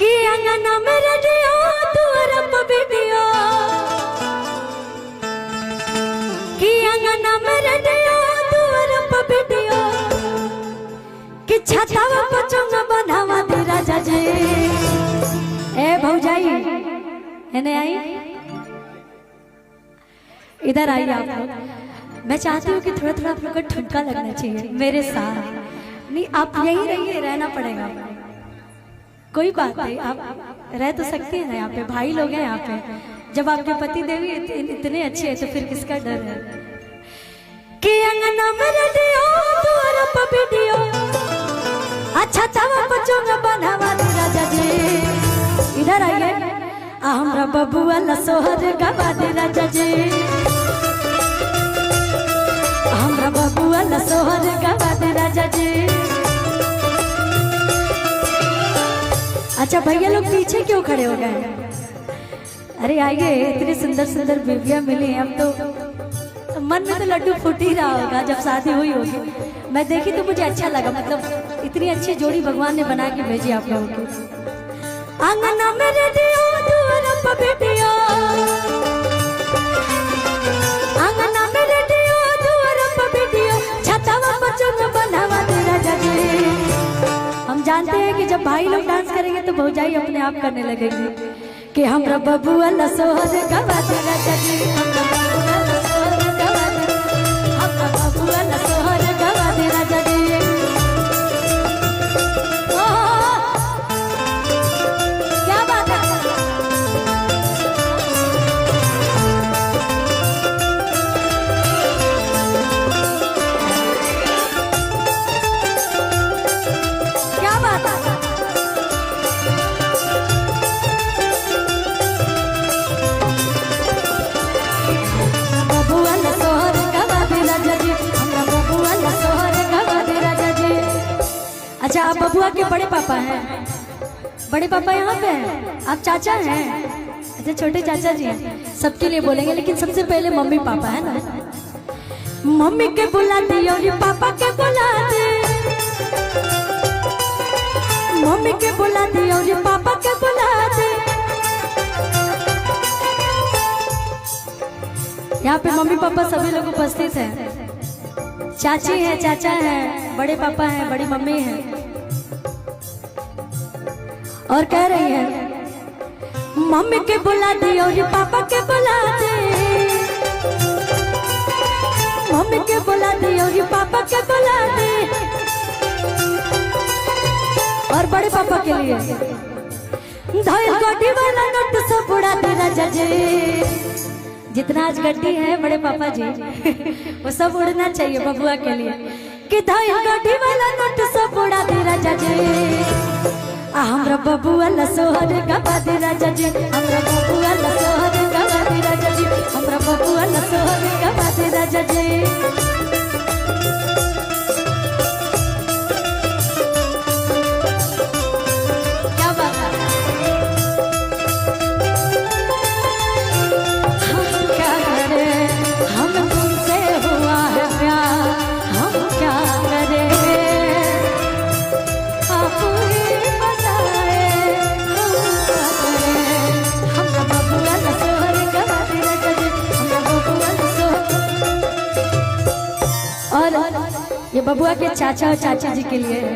कि अंगना में रेडियो तुअर वीडियो कि अंगना में रेडियो तुअर वीडियो कि छतावा पर चंग बनावा दे राजा जी। ए भौजाई एने आई, इधर आई आप लोग। मैं चाहती हूँ कि थोड़ा थोड़ा आप लोग का ठुमका लगना चाहिए मेरे साथ। नहीं आप यहीं रहिए, रहना पड़ेगा, कोई बात नहीं, आप रह तो सकते हैं ना, यहाँ पे भाई लोग हैं यहाँ पे। जब आपके पति देवी इतने अच्छे हैं तो फिर किसका डर है। कि अंगना में रेडियो तुअर वीडियो अच्छा तवा बच्चों का बनावा दे राजा जी। इधर आइए, हमरा बबुआ लसोहर गवा दे राजा जी, हमरा बबुआ लसोहर गवा दे राजा जी। अच्छा भैया लोग पीछे क्यों खड़े हो गए? अरे आइए, इतनी सुंदर सुंदर बीवियां मिली। अब तो मन में तो लड्डू फूट ही रहा होगा जब शादी हुई होगी। मैं देखी तो मुझे अच्छा लगा, मतलब इतनी अच्छी जोड़ी भगवान ने बना के भेजी आप लोगों को। आंगना में रेडियो तुअर वीडियो, आंगना में रेडियो तुअर वीडियो छतावा पर चंग बनावा दे राजा जी। हम जानते हैं कि जब भाई लोग डांस करेंगे तो भौजाई अपने आप करने लगेगी कि हमरा बबुआ लसोहर गवा दे राजा जी, हमरा बबुआ लसोहर गवा दे, हमरा बबुआ लसोहर गवा दे राजा जी। क्या बात है। क्या बात है। बबुआ लसोहर गवा दे राजा जी, हमरा बबुआ लसोहर गवा दे राजा जी। अच्छा आप बबुआ के बड़े पापा हैं? बड़े पापा यहाँ पे हैं? आप चाचा हैं? अच्छा छोटे चाचा जी हैं। सबके लिए बोलेंगे, लेकिन सबसे पहले मम्मी पापा है ना। मम्मी के बुला दे और पापा के बुला दे, मम्मी के बुला दे और पापा के बुला दे। यहाँ पे मम्मी पापा सभी लोग उपस्थित हैं। चाची है, चाचा है, बड़े पापा हैं, बड़ी मम्मी है। और कह रही है मम्मी के बुला दे और पापा के बुला दे, मम्मी के बुला दे और पापा के बुला दे। और बड़े पापा के लिए धोइल गोटी वाला नोट सब उड़ा दे राजा जी। जितना आज गड्डी है बड़े पापा जी वो सब उड़ना चाहिए बबुआ के लिए। कि धोइल गोटी वाला नोट सब उड़ा दे राजा जी, हमरा बबुआ लसोहर गवा दे राजा जी, हमरा बबुआ लसोहर गवा दे राजा जी, हमरा बबुआ लसोहर गवा दे राजा जी। ये बबुआ के चाचा और चाची जी के लिए है।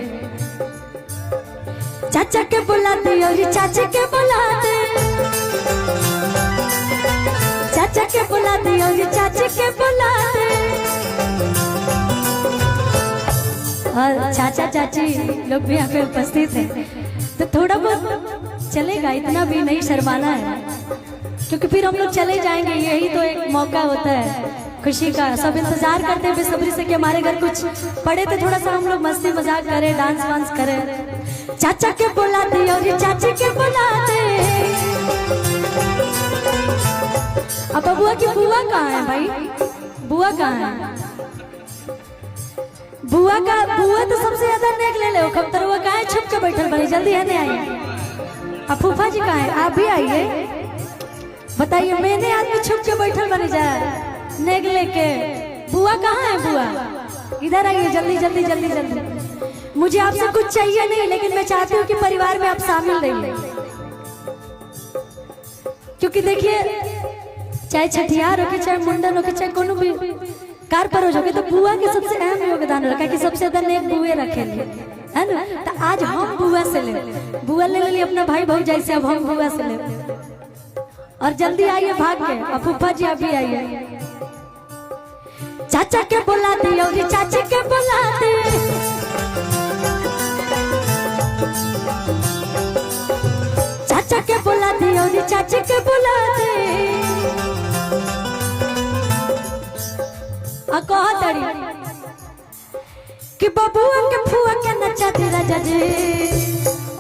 चाचा के बुलाते और चाची के बुलाते, चाचा के बुलाते और चाची के बुलाते। और चाचा चाची लोग भी यहाँ पे उपस्थित हैं, तो थोड़ा बहुत चलेगा, इतना भी नहीं शर्माना है, क्योंकि फिर हम लोग चले जाएंगे। यही तो एक मौका होता है खुशी का। सब इंतजार करते हैं बेसब्री से कि हमारे घर कुछ पड़े तो थोड़ा सा हम लोग मस्ती मजाक करें, डांस वांस करें। चाचा के बुलाते और चाची के बुलाते। अब बबुआ की बुआ कहाँ है भाई? बुआ कहाँ है? बुआ तो सबसे ज्यादा नेक ले लो। खबतरुआ कहाँ है? छुप के बैठल बनी, जल्दी है नहीं आई। अब फूफा जी कहाँ है? आप भी आइए, बताइए। मैंने आदमी छुप के बैठल बनी जाए नेग लेके। बुआ कहाँ है? बुआ इधर आइए, जल्दी जल्दी जल्दी जल्दी। मुझे आपसे कुछ चाहिए नहीं, लेकिन मैं चाहती हूँ कि परिवार में आप शामिल रहिए। क्योंकि देखिए चाहे छठियार हो के चाहे मुंडन हो के चाहे कोनो भी कार पर हो के तो बुआ के सबसे अहम योगदान रखा कि सबसे ज्यादा नेक बुए रखे है ना। तो आज हम बुआ से ले बुआ ले लिए अपना भाई भौजाई से, अब हम बुआ से ले। और जल्दी आइए भाग के, और फूफा जी आप भी आइए। चाचा के बुला दी और चाची के बुला दे, चाचा के बुला दी और चाची के बुला दे। कहा तड़ी कि बबुआ के फुआ के नचा दे राजा जी,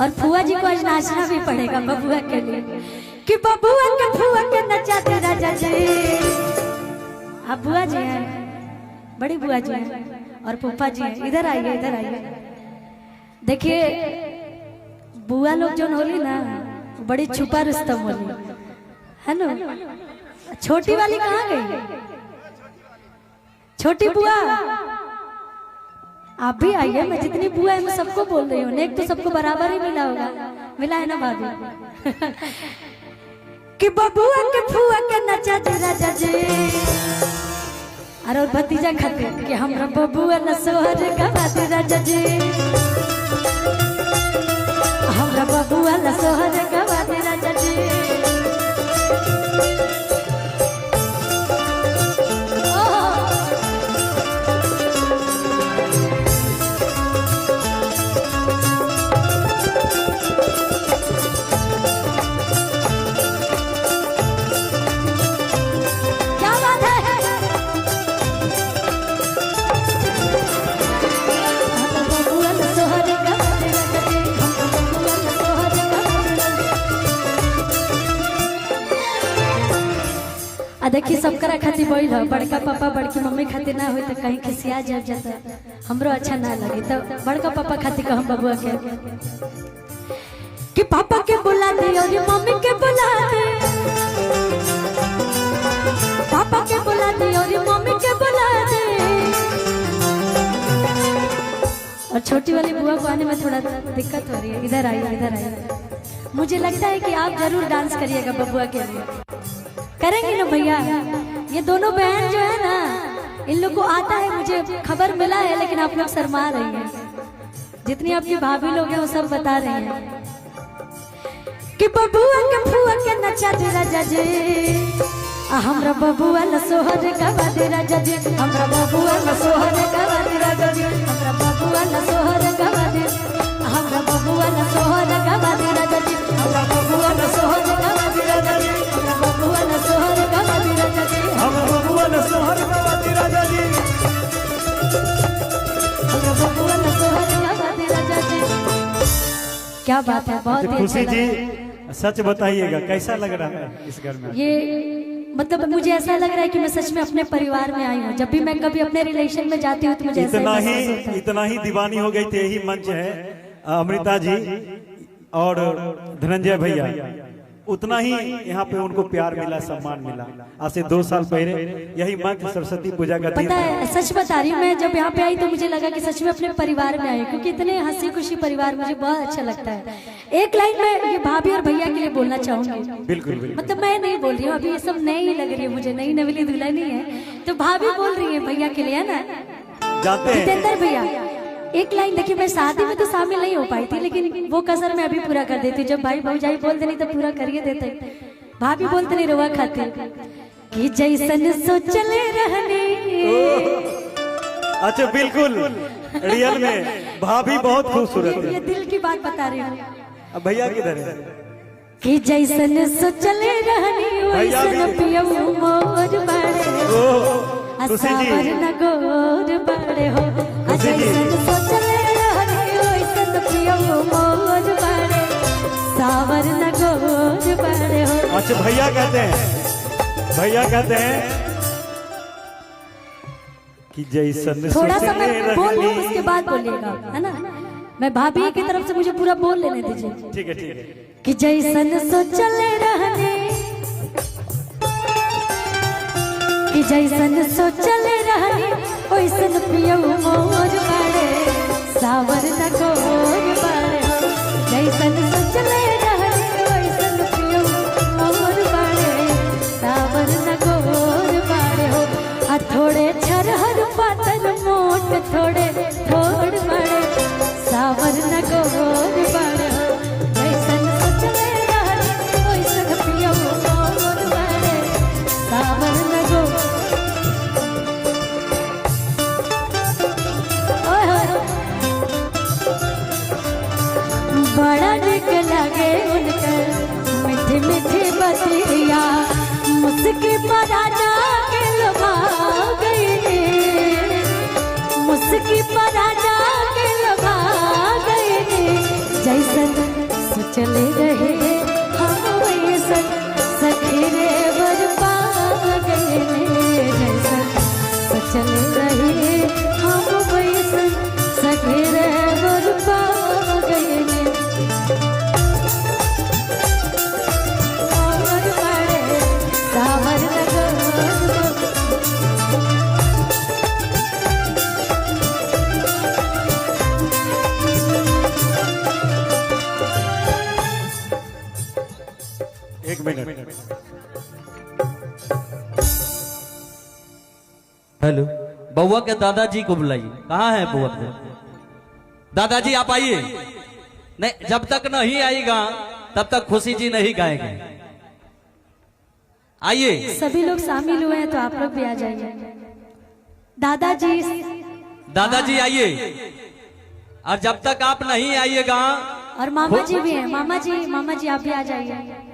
और फुआ जी को आज नाचना भी पड़ेगा बबुआ के लिए कि बबुआ के फुआ के नचा दे राजा जी। आप बुआ जी हैं, बड़ी बुआ जी हैं और फूफा जी हैं। इधर आइए, इधर आइए। देखिए बुआ लोग जो होली ना बड़ी छुपा रुस्तम होली है ना। छोटी वाली कहाँ गई? छोटी बुआ आप भी आइए। मैं जितनी बुआ है मैं सबको बोल रही हूँ, नेक तो सबको बराबर ही मिला होगा, मिला है ना भाभी? कि बबुआ के फुआ के नचा दे राजा जी, और भतीजा खाते कि हमरा बबुआ न सोहर गवा दे राजा जी, हमरा बबुआ न सोहर गवा दे राजा जी। देखिए सबकरा खातिर बोल हो, बड़का पापा बड़की मम्मी खातिर ना हो तो कहीं खिसिया जाता, हमरो अच्छा ना लगे। तो बड़का पापा खातिर कहम बबुआ के कि पापा के बुला दे और मम्मी के बुला दे, पापा के बुला दे और मम्मी के बुला दे। और छोटी वाली बुआ को आने में थोड़ा दिक्कत हो रही है। इधर आइए, इधर आइए। मुझे लगता है कि आप जरूर डांस करिएगा बबुआ के लिए। करेंगे ना भैया? ये दोनों बहन जो है ना, इन लोग को आता है, मुझे खबर मिला है, लेकिन आप लोग शर्मा रही हैं। जितनी आपकी भाभी लोग हैं वो सब बता रहे हैं कि बबुआ के फुआ के नचा दे राजा जी, हमरा बबुआ न सोहर गवा दे राजा जी, हमरा बबुआ न सोहर गवा दे राजा जी, हमरा बबुआ न सोहर गवा दे, हमरा बबुआ न सोहर गवा दे राजा जी, हमरा बबुआ न सोहर गवा दे राजा जी, हमरा बबुआ न सोहर गवा दे राजा जी, हमरा बबुआ न सोहर गवा दे राजा जी, हमरा बबुआ न सोहर गवा दे राजा जी। क्या बात है, बहुत ही खुशी जी सच बताइएगा कैसा लग रहा है इस घर में? ये मतलब मुझे ऐसा लग रहा है कि मैं सच में अपने परिवार में आई हूँ। जब भी मैं कभी अपने रिलेशन में जाती हूँ तो मुझे इतना ही दीवानी हो गई थी। यही मंच है अमृता जी और धनंजय भैया, उतना ही यहाँ पे उनको प्यार मिला, सम्मान मिला। आज से 2 साल पहले यही मंच सरस्वती पूजा का दिन पता है, सच बता रही हूँ, मैं जब यहाँ पे आई तो मुझे लगा कि सच में अपने परिवार में आई, क्योंकि इतने हंसी खुशी परिवार मुझे बहुत अच्छा लगता है। एक लाइन में ये भाभी और भैया के लिए बोलना चाहूंगी। बिल्कुल मतलब मैं नहीं बोल रही हूँ, अभी ये सब नई लग रही है मुझे, नई नवीली दुल्हन ही है, तो भाभी बोल रही है भैया के लिए, है ना? जाते हैं जितेंद्र भैया एक लाइन देखिए, मैं शादी में तो शामिल नहीं हो पाई थी, लेकिन वो कसर मैं अभी पूरा कर देती। जब भाई भौजाई बोल देनी तो पूरा करिए देते। भाभी बोलते नहीं रोवा खाते कि जैसन सोचले रहने। अच्छा बिल्कुल रियल में भाभी बहुत खूबसूरत है। ये दिल की बात बता रही हूँ। अब भैया किधर है? कि जैसन सोचले रहने वैसन पियऊ मोर बड़े, असावर न गोर बड़े हो, जैसन सोचले रहने वैसन पियऊ मोर बड़े, सावर न गोर बड़े हो। अच्छा भैया कहते हैं, भैया कहते हैं कि जैसन थोड़ा सा मैं बोल लूं उसके बाद बोलिएगा, है ना? मैं भाभी की तरफ से मुझे पूरा बोल लेने दीजिए। ठीक है, ठीक है। कि जैसन सोचले रहने, कि जैसन सोचले रहने वैसन पियऊ मोर बड़े, सावर न गोर बड़े हो, जैसन सोचले रहने वैसन पियऊ मोर बड़े, मुस्की पर राजा के लुभा गए, मुस्की पर राजा के लुभा गए, जैसन सोचले रहे हम वैसन सखीरे बर पा गए, जैसन सोचले रहे हम वैसन सखीरे बर पा गए। सावर नगर एक मिनट। हेलो, बउआ के दादाजी को बुलाइए। कहाँ है बउआ के दादाजी? आप आइए। नहीं, जब तक नहीं आएगा तब तक खुशी जी नहीं गाएंगे। आइए। सभी लोग शामिल हुए हैं तो आप लोग भी आ जाइए। दादाजी, दादाजी आइए। और जब तक आप नहीं आइएगा, और मामा जी भी हैं। मामा जी आप भी आ जाइए।